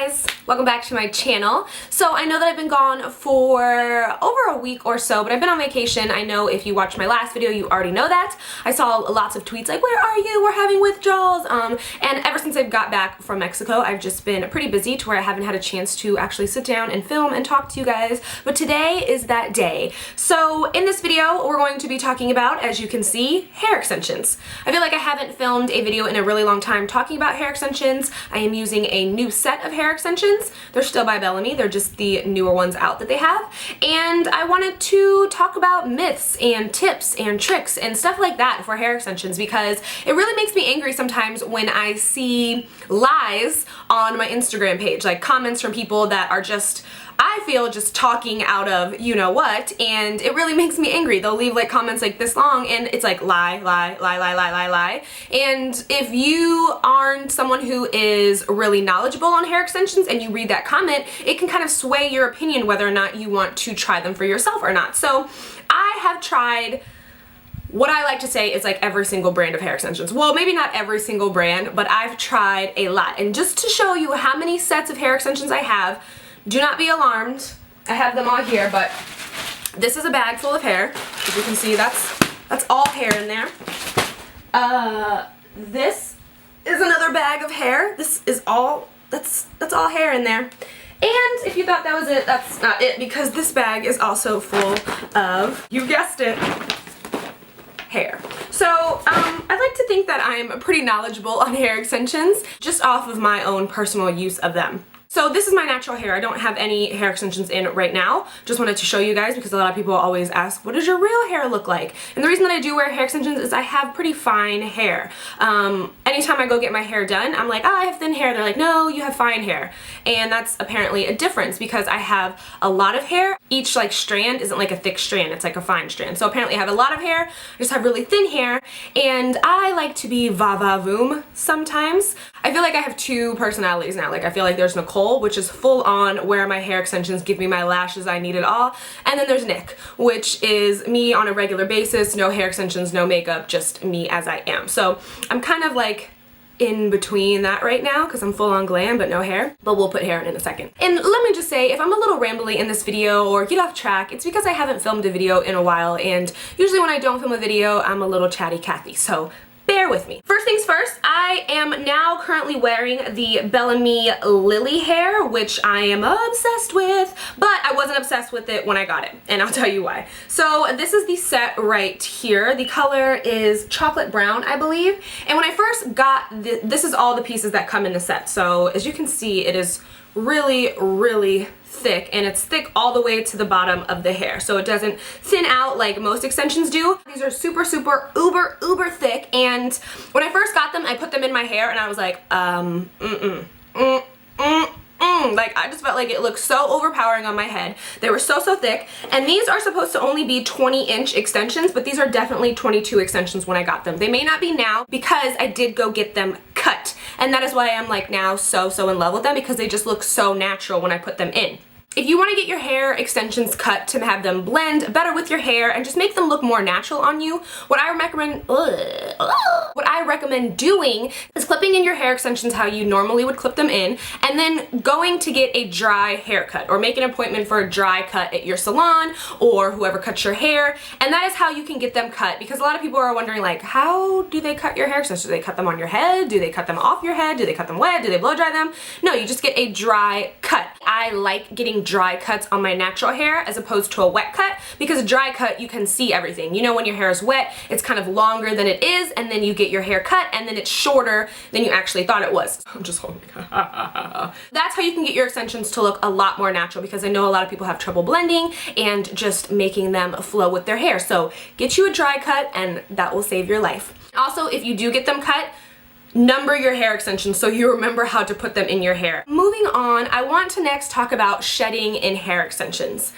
guys, welcome back to my channel. So I know that I've been gone for over a week or so, but I've been on vacation. I know if you watched my last video, you already know that. I saw lots of tweets like, where are you? We're having withdrawals. And ever since I got back from Mexico, I've just been pretty busy to where I haven't had a chance to actually sit down and film and talk to you guys. But today is that day. So in this video, we're going to be talking about, as you can see, hair extensions. I feel like I haven't filmed a video in a really long time talking about hair extensions. I am using a new set of hair extensions. They're still by Bellamy. They're just the newer ones out that they have. And I wanted to talk about myths and tips and tricks and stuff like that for hair extensions because it really makes me angry sometimes when I see lies on my Instagram page, like comments from people that are just, I feel, just talking out of you know what, and it really makes me angry. They'll leave like comments like this long and it's like lie, lie, lie, lie, lie, lie, lie. And if you aren't someone who is really knowledgeable on hair extensions and you read that comment, it can kind of sway your opinion whether or not you want to try them for yourself or not. So I have tried what I like to say is like every single brand of hair extensions. Well, maybe not every single brand, but I've tried a lot. And just to show you how many sets of hair extensions I have, do not be alarmed. I have them all here, but this is a bag full of hair. As you can see, that's all hair in there. This is another bag of hair. This is all, that's all hair in there. And if you thought that was it, that's not it, because this bag is also full of, you guessed it, hair. So I like to think that I'm pretty knowledgeable on hair extensions just off of my own personal use of them. So this is my natural hair. I don't have any hair extensions in right now. Just wanted to show you guys because a lot of people always ask, what does your real hair look like? And the reason that I do wear hair extensions is I have pretty fine hair. Anytime I go get my hair done, I'm like, oh, I have thin hair. They're like, no, you have fine hair. And that's apparently a difference because I have a lot of hair. Each like strand isn't like a thick strand, it's like a fine strand. So apparently I have a lot of hair, I just have really thin hair, and I like to be va-va-voom sometimes. I feel like I have two personalities now. Like I feel like there's Nicole, which is full on wear my hair extensions, give me my lashes, I need it all. And then there's Nick, which is me on a regular basis, no hair extensions, no makeup, just me as I am. So I'm kind of like in between that right now because I'm full on glam but no hair, but we'll put hair in a second. And let me just say, if I'm a little rambly in this video or get off track, it's because I haven't filmed a video in a while, and usually when I don't film a video, I'm a little chatty Cathy, so bear with me. First things first, I am now currently wearing the Bellamy Lily hair, which I am obsessed with, but I wasn't obsessed with it when I got it, and I'll tell you why. So this is the set right here. The color is chocolate brown, I believe, and when I first got this is all the pieces that come in the set. So as you can see, it is really, really thick, and it's thick all the way to the bottom of the hair, so it doesn't thin out like most extensions do. These are super, super, uber thick, and when I first got them, I put them in my hair and I was like, like I just felt like it looked so overpowering on my head. They were so thick, and these are supposed to only be 20-inch extensions, but these are definitely 22 extensions when I got them. They may not be now because I did go get them cut, and that is why I'm like now so in love with them, because they just look so natural when I put them in. If you want to get your hair extensions cut to have them blend better with your hair and just make them look more natural on you, what I recommend doing is clipping in your hair extensions how you normally would clip them in, and then going to get a dry haircut or make an appointment for a dry cut at your salon or whoever cuts your hair, and that is how you can get them cut. Because a lot of people are wondering, like, how do they cut your hair extensions? Do they cut them on your head? Do they cut them off your head? Do they cut them wet? Do they blow dry them? No, you just get a dry cut. I like getting dry cuts on my natural hair as opposed to a wet cut, because a dry cut you can see everything. You know, when your hair is wet, it's kind of longer than it is, and then you get your hair cut and then it's shorter than you actually thought it was. I'm just holding. That's how you can get your extensions to look a lot more natural, because I know a lot of people have trouble blending and just making them flow with their hair. So get you a dry cut and that will save your life. Also, if you do get them cut, number your hair extensions so you remember how to put them in your hair. Moving on, I want to next talk about shedding in hair extensions.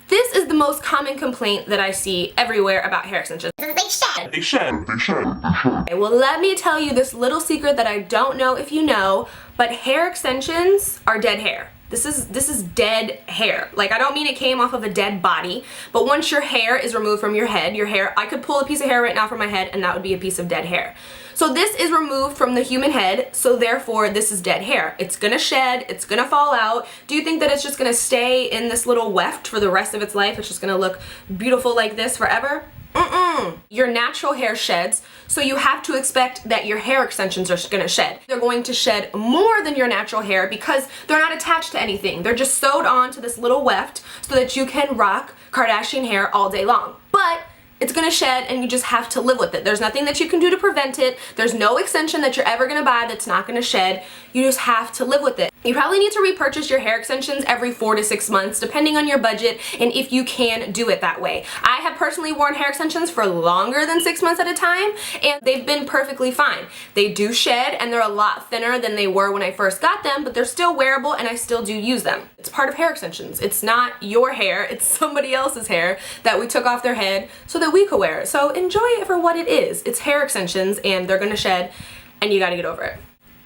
This is the most common complaint that I see everywhere about hair extensions. They shed. Okay, well, let me tell you this little secret that I don't know if you know, but hair extensions are dead hair. This is dead hair. Like, I don't mean it came off of a dead body, but once your hair is removed from your head, I could pull a piece of hair right now from my head and that would be a piece of dead hair. So this is removed from the human head, so therefore this is dead hair. It's gonna shed, it's gonna fall out. Do you think that it's just gonna stay in this little weft for the rest of its life? It's just gonna look beautiful like this forever? Your natural hair sheds, so you have to expect that your hair extensions are gonna shed. They're going to shed more than your natural hair because they're not attached to anything. They're just sewed on to this little weft so that you can rock Kardashian hair all day long. But it's gonna shed and you just have to live with it. There's nothing that you can do to prevent it. There's no extension that you're ever gonna buy that's not gonna shed. You just have to live with it. You probably need to repurchase your hair extensions every 4 to 6 months, depending on your budget and if you can do it that way. I have personally worn hair extensions for longer than 6 months at a time, and they've been perfectly fine. They do shed, and they're a lot thinner than they were when I first got them, but they're still wearable, and I still do use them. It's part of hair extensions. It's not your hair, it's somebody else's hair that we took off their head so that we could wear it. So enjoy it for what it is. It's hair extensions, and they're gonna shed, and you gotta get over it.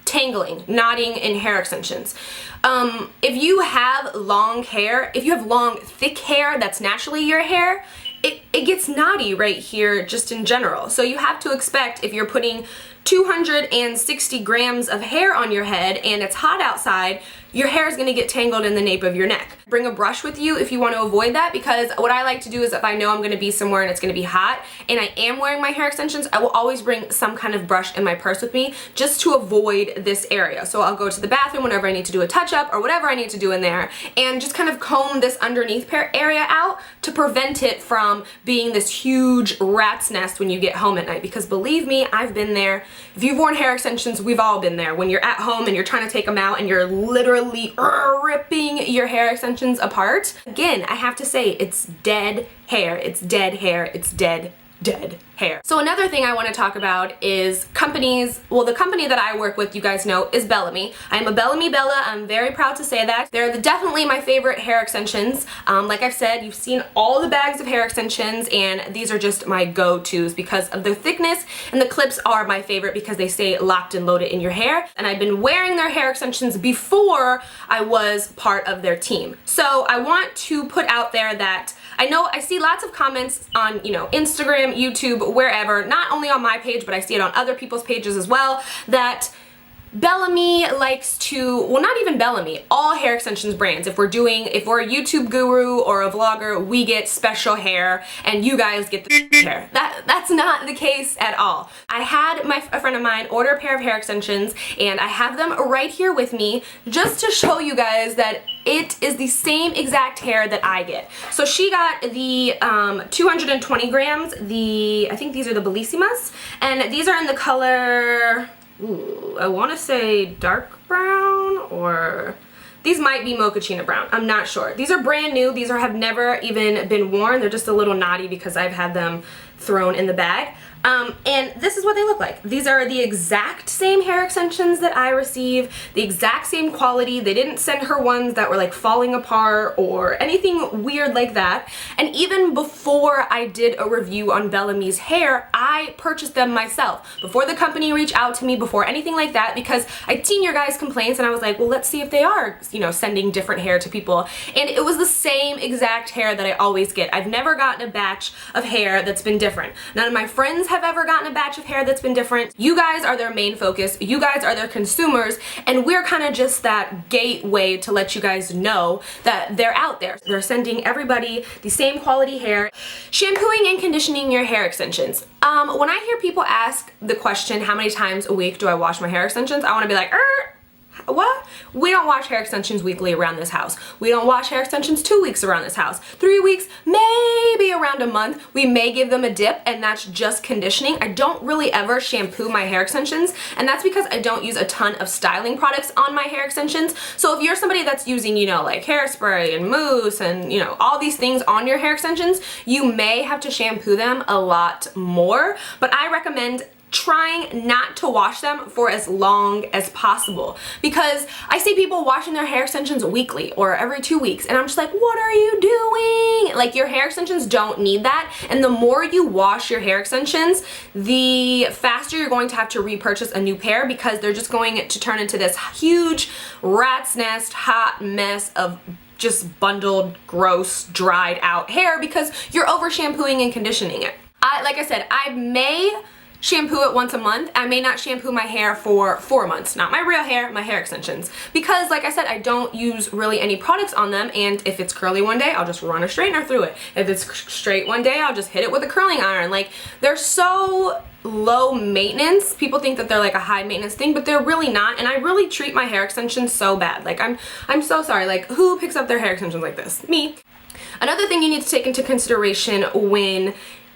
Tangling, knotting in hair extensions. If you have long hair, if you have long, thick hair that's naturally your hair, it gets knotty right here just in general. So you have to expect, if you're putting 260 grams of hair on your head and it's hot outside, your hair is going to get tangled in the nape of your neck. Bring a brush with you if you want to avoid that, because what I like to do is if I know I'm going to be somewhere and it's going to be hot and I am wearing my hair extensions, I will always bring some kind of brush in my purse with me just to avoid this area. So I'll go to the bathroom whenever I need to do a touch-up or whatever I need to do in there and just kind of comb this underneath area out to prevent it from being this huge rat's nest when you get home at night, because believe me, I've been there. If you've worn hair extensions, we've all been there. When you're at home and you're trying to take them out and you're literally ripping your hair extensions apart. Again, I have to say, it's dead hair. It's dead hair. It's dead hair. So another thing I want to talk about is companies. Well, the company that I work with, you guys know, is Bellamy. I am a Bellamy Bella. I'm very proud to say that. They're definitely my favorite hair extensions. Like I've said, you've seen all the bags of hair extensions, and these are just my go-tos because of the thickness, and the clips are my favorite because they stay locked and loaded in your hair. And I've been wearing their hair extensions before I was part of their team. So I want to put out there that I know I see lots of comments on, Instagram, YouTube, wherever, not only on my page, but I see it on other people's pages as well, that Bellamy likes to, well, not even Bellamy, all hair extensions brands. If we're a YouTube guru or a vlogger, we get special hair and you guys get the hair. That's not the case at all. I had a friend of mine order a pair of hair extensions, and I have them right here with me just to show you guys that it is the same exact hair that I get. So she got the 220 grams, I think these are the Bellissimas, and these are in the color, I want to say dark brown, or these might be mochaccino brown. I'm not sure. These are brand new. These have never even been worn. They're just a little knotty because I've had them thrown in the bag. And this is what they look like. These are the exact same hair extensions that I receive, the exact same quality. They didn't send her ones that were like falling apart or anything weird like that. And even before I did a review on Bellamy's hair, I purchased them myself. Before the company reached out to me, before anything like that, because I'd seen your guys' complaints and I was like, well, let's see if they are, sending different hair to people. And it was the same exact hair that I always get. I've never gotten a batch of hair that's been different. None of my friends have ever gotten a batch of hair that's been different. You guys are their main focus. You guys are their consumers, and we're kind of just that gateway to let you guys know that they're out there. They're sending everybody the same quality hair. Shampooing and conditioning your hair extensions. When I hear people ask the question, how many times a week do I wash my hair extensions? I want to be like, what? We don't wash hair extensions weekly around this house. We don't wash hair extensions 2 weeks around this house. 3 weeks, maybe around a month. We may give them a dip, and that's just conditioning. I don't really ever shampoo my hair extensions, and that's because I don't use a ton of styling products on my hair extensions. So if you're somebody that's using, like hairspray and mousse and, all these things on your hair extensions, you may have to shampoo them a lot more, but I recommend trying not to wash them for as long as possible, because I see people washing their hair extensions weekly or every 2 weeks, and I'm just like, what are you doing? Like, your hair extensions don't need that, and the more you wash your hair extensions, the faster you're going to have to repurchase a new pair, because they're just going to turn into this huge rat's nest hot mess of just bundled, gross, dried out hair because you're over shampooing and conditioning it. Like I said, I may shampoo it once a month. I may not shampoo my hair for 4 months. Not my real hair, my hair extensions. Because like I said, I don't use really any products on them, and if it's curly one day, I'll just run a straightener through it. If it's straight one day, I'll just hit it with a curling iron. Like, they're so low maintenance. People think that they're like a high maintenance thing, but they're really not, and I really treat my hair extensions so bad. Like, I'm so sorry. Like, who picks up their hair extensions like this? Me. Another thing you need to take into consideration when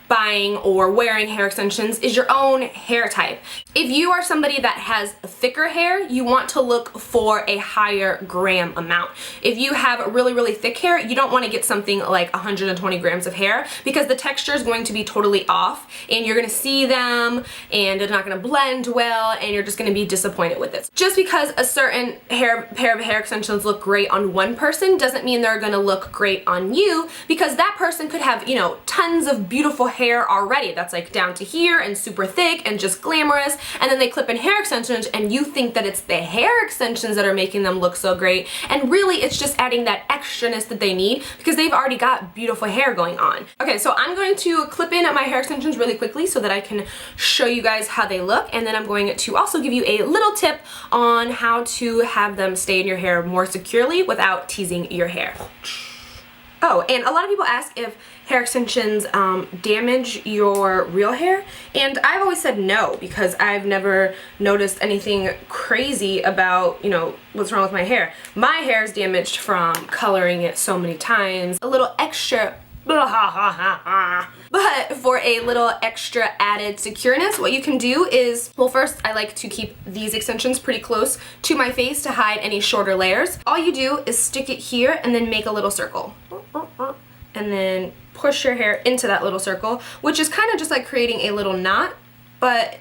buying or wearing hair extensions is your own hair type. If you are somebody that has thicker hair, you want to look for a higher gram amount. If you have really, really thick hair, you don't want to get something like 120 grams of hair, because the texture is going to be totally off, and you're going to see them, and it's not going to blend well, and you're just going to be disappointed with it. Just because a certain pair of hair extensions look great on one person doesn't mean they're going to look great on you, because that person could have, you know, tons of beautiful hair already that's like down to here and super thick and just glamorous, and then they clip in hair extensions and you think that it's the hair extensions that are making them look so great, and really it's just adding that extraness that they need because they've already got beautiful hair going on. Okay, so I'm going to clip in my hair extensions really quickly so that I can show you guys how they look, and then I'm going to also give you a little tip on how to have them stay in your hair more securely without teasing your hair. Oh, and a lot of people ask if hair extensions damage your real hair, and I've always said no, because I've never noticed anything crazy about, you know, what's wrong with my hair. My hair is damaged from coloring it so many times. A little extra but for a little extra added secureness, what you can do is, well, first I like to keep these extensions pretty close to my face to hide any shorter layers. All you do is stick it here and then make a little circle. And then push your hair into that little circle, which is kind of just like creating a little knot, but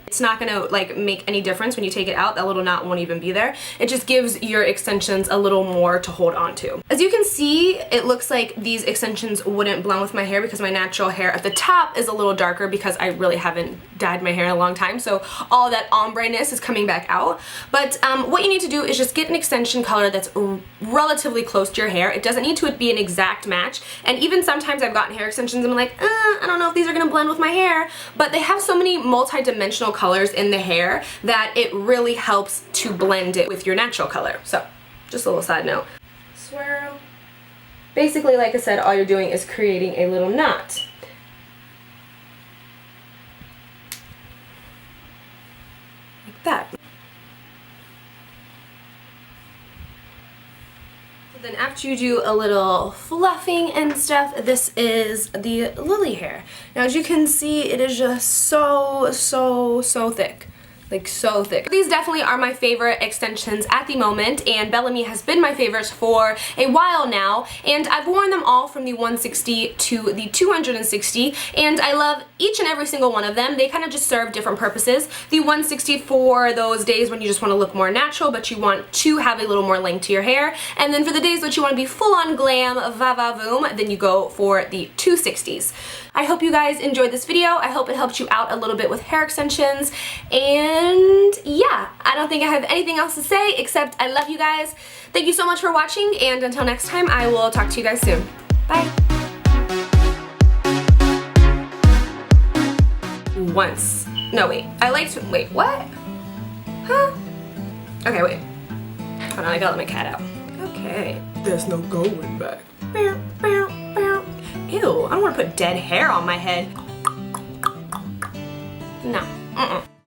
it's not gonna like make any difference when you take it out. That little knot won't even be there. It just gives your extensions a little more to hold on to. As you can see, it looks like these extensions wouldn't blend with my hair because my natural hair at the top is a little darker because I really haven't dyed my hair in a long time, so all that ombre-ness is coming back out. But what you need to do is just get an extension color that's relatively close to your hair. It doesn't need to be an exact match, and even sometimes I've gotten hair extensions and I'm like, I don't know if these are gonna blend with my hair, but they have so many multi-dimensional colors in the hair that it really helps to blend it with your natural color. So, just a little side note. Swirl. Basically, like I said, all you're doing is creating a little knot. Like that. Then after you do a little fluffing and stuff, this is the lily hair. Now as you can see, it is just so thick. Like, so thick. These definitely are my favorite extensions at the moment, and Bellamy has been my favorites for a while now, and I've worn them all from the 160 to the 260, and I love each and every single one of them. They kind of just serve different purposes. The 160 for those days when you just want to look more natural, but you want to have a little more length to your hair, and then for the days that you want to be full-on glam, va-va-voom, then you go for the 260s. I hope you guys enjoyed this video. I hope it helped you out a little bit with hair extensions, and yeah, I don't think I have anything else to say except I love you guys. Thank you so much for watching, and until next time, I will talk to you guys soon. Bye. Wait, what? Huh? Okay, wait. Hold on, I gotta let my cat out. Okay. There's no going back. Ew, I don't want to put dead hair on my head. No.